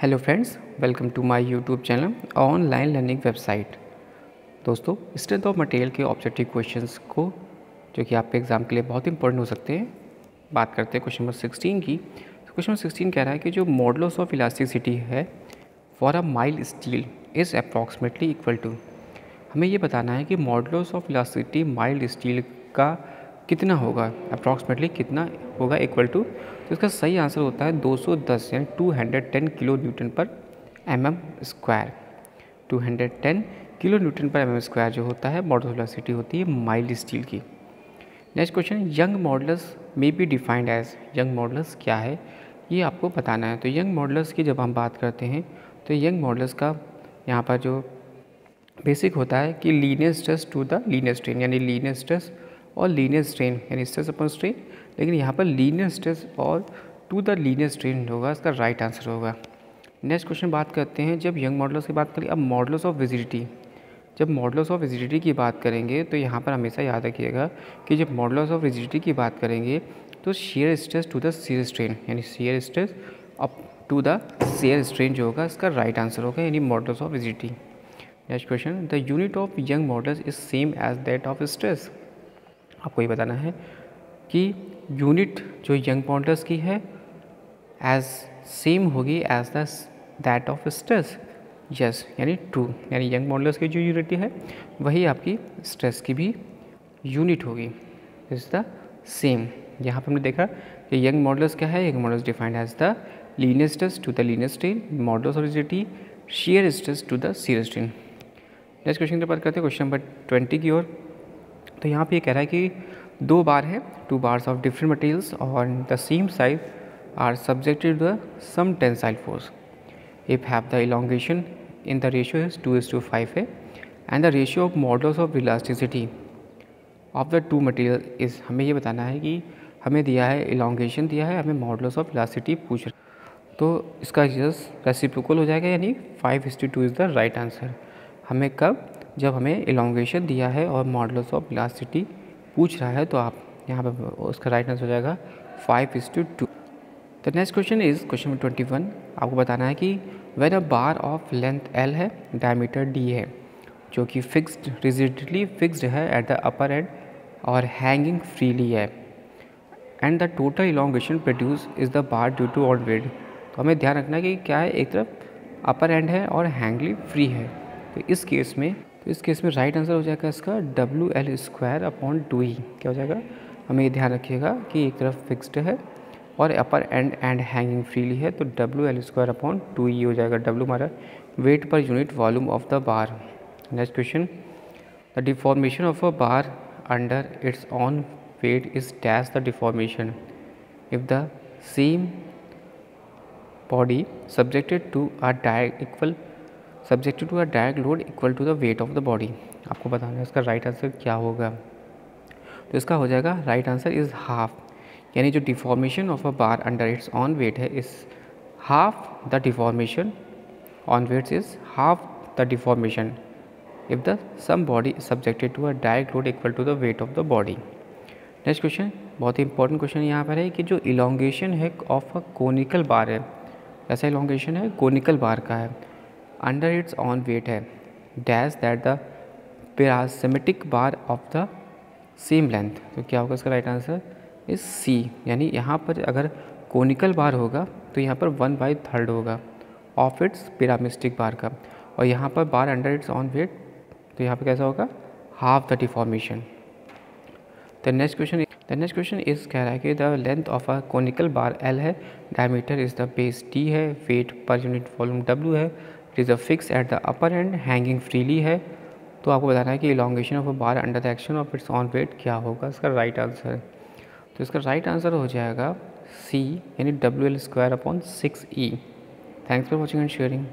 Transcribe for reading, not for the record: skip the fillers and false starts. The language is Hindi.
Hello friends, welcome to my YouTube channel online learning website. दोस्तों, स्ट्रेंथ ऑफ मटेरियल के ऑब्जेक्टिव क्वेश्चंस को जो कि आपके एग्ज़ाम के लिए बहुत इंपॉर्टेंट हो सकते हैं, बात करते हैं क्वेश्चन नंबर 16 की। तो क्वेश्चन नंबर 16 कह रहा है कि जो मॉडुलस ऑफ इलास्टिसिटी है for a mild steel is approximately equal to. हमें ये बताना है कि modulus of elasticity mild steel का कितना होगा, अप्रॉक्सीमेटली कितना होगा इक्वल टू। तो इसका सही आंसर होता है 210 यानी 210 किलो न्यूटन पर mm स्क्वायर। 210 किलो न्यूटन पर mm स्क्वायर जो होता है मॉडुलस ऑफ इलास्टिसिटी होती है माइल्ड स्टील की। Next question, Young modulus may be defined as. Young modulus क्या है ये आपको बताना है। तो यंग मॉडुलस की जब हम बात करते हैं तो यंग मॉडुलस का यहाँ पर जो बेसिक होता है कि linear stress to the linear strain, यानी लीनियर स्ट्रेस और लीनियर स्ट्रेन यानी स्ट्रेस अपॉन स्ट्रेन, लेकिन यहाँ पर लीनियर स्ट्रेस और टू द लीनियर स्ट्रेन होगा, इसका राइट आंसर होगा। नेक्स्ट क्वेश्चन बात करते हैं, जब यंग मॉडुलस की बात करें, अब मॉडुलस ऑफ रिजिडिटी। जब मॉडुलस ऑफ रिजिडिटी की बात करेंगे तो यहाँ पर हमेशा याद रखिएगा कि जब मॉडुलस ऑफ रिजिडिटी की बात करेंगे तो shear stress to the shear strain यानी shear stress up to the shear strain जो होगा इसका राइट आंसर होगा, यानी modulus of rigidity. Next question, the unit of Young modulus is same as that of stress. आपको ये बताना है कि यूनिट जो यंग मॉडुलस की है एज सेम होगी as the that of stress. Yes, यानी ट्रू, यानी यंग मॉडुलस की जो यूनिट है वही आपकी स्ट्रेस की भी यूनिट होगी, इज द सेम। यहाँ पर हमने देखा कि यंग मॉडुलस क्या है, Young modulus defined as the linear stress to the linear strain, modulus of rigidity shear stress to the shear strain. Next question की बात करते हैं क्वेश्चन नंबर 20 की ओर। तो यहाँ पे ये कह रहा है कि दो बार है, two bars of different materials और the same size are subjected to the same tensile force if have the elongation in the ratio is 2:5 है and the ratio of modulus of elasticity of the two material is. हमें ये बताना है कि हमें दिया है इलोंगेशन दिया है, हमें मॉडुलस ऑफ इलास्टिसिटी पूछ रहा है, तो इसका जस्ट रेसिप्रोकल हो जाएगा, यानी 5:2 इज़ द राइट आंसर। हमें कब, जब हमें इलोंगेशन दिया है और मॉडुलस ऑफ इलास्टिसिटी पूछ रहा है, तो आप यहाँ पर उसका राइट आंसर हो जाएगा 5:2। The next question is question number 21। आपको बताना है कि when a bar of length L है, डायमीटर D है, जो कि फिक्स्ड रिजिडली फिक्स्ड है एट द अपर एंड और हैंगिंग फ्रीली है, and the total elongation produce is the bar due to own weight. तो हमें ध्यान रखना है कि क्या है, एक तरफ अपर एंड है और हैंगली फ्री है। तो इस केस में राइट आंसर हो जाएगा इसका WL²/2E। क्या हो जाएगा, हमें ये ध्यान रखिएगा कि एक तरफ फिक्स्ड है और अपर एंड हैंगिंग फ्रीली है, तो WL²/2E हो जाएगा। W हमारा वेट पर unit volume of the bar. Next question, the deformation of a bar under its own weight is dash the deformation if the same body subjected to a direct load equal to the weight of the body। आपको बताना है इसका राइट आंसर क्या होगा। तो इसका हो जाएगा राइट आंसर इज़ हाफ, यानी जो deformation of a bar under its own weight है is half the deformation own weights is half the deformation if the some body subjected to a direct load equal to the weight of the body. Next question, बहुत ही इंपॉर्टेंट क्वेश्चन यहाँ पर है कि जो इलोंगेशन है ऑफ अ कोनिकल बार है, ऐसा इलोंगेशन है कोनिकल बार का है, अंडर इट्स ऑन वेट है, dash that the prismatic bar of the same length. तो क्या होगा इसका राइट आंसर इज C, यानी यहाँ पर अगर कोनिकल बार होगा तो यहाँ पर 1/3 होगा ऑफ इट्स पैरासिमेट्रिक बार का, और यहाँ पर bar under its own weight, तो यहाँ पर कैसा होगा, half the deformation. The next question is कह रहा है कि the length of a conical bar L है, diameter is the base D है, वेट पर यूनिट वॉल्यूम W है, it is a fix at the upper end, hanging freely है। तो आपको बताना है कि elongation of a bar under the action of it's own wait क्या होगा, इसका राइट आंसर। तो इसका राइट आंसर हो जाएगा C, यानी WL²/6E। Thanks for watching and sharing.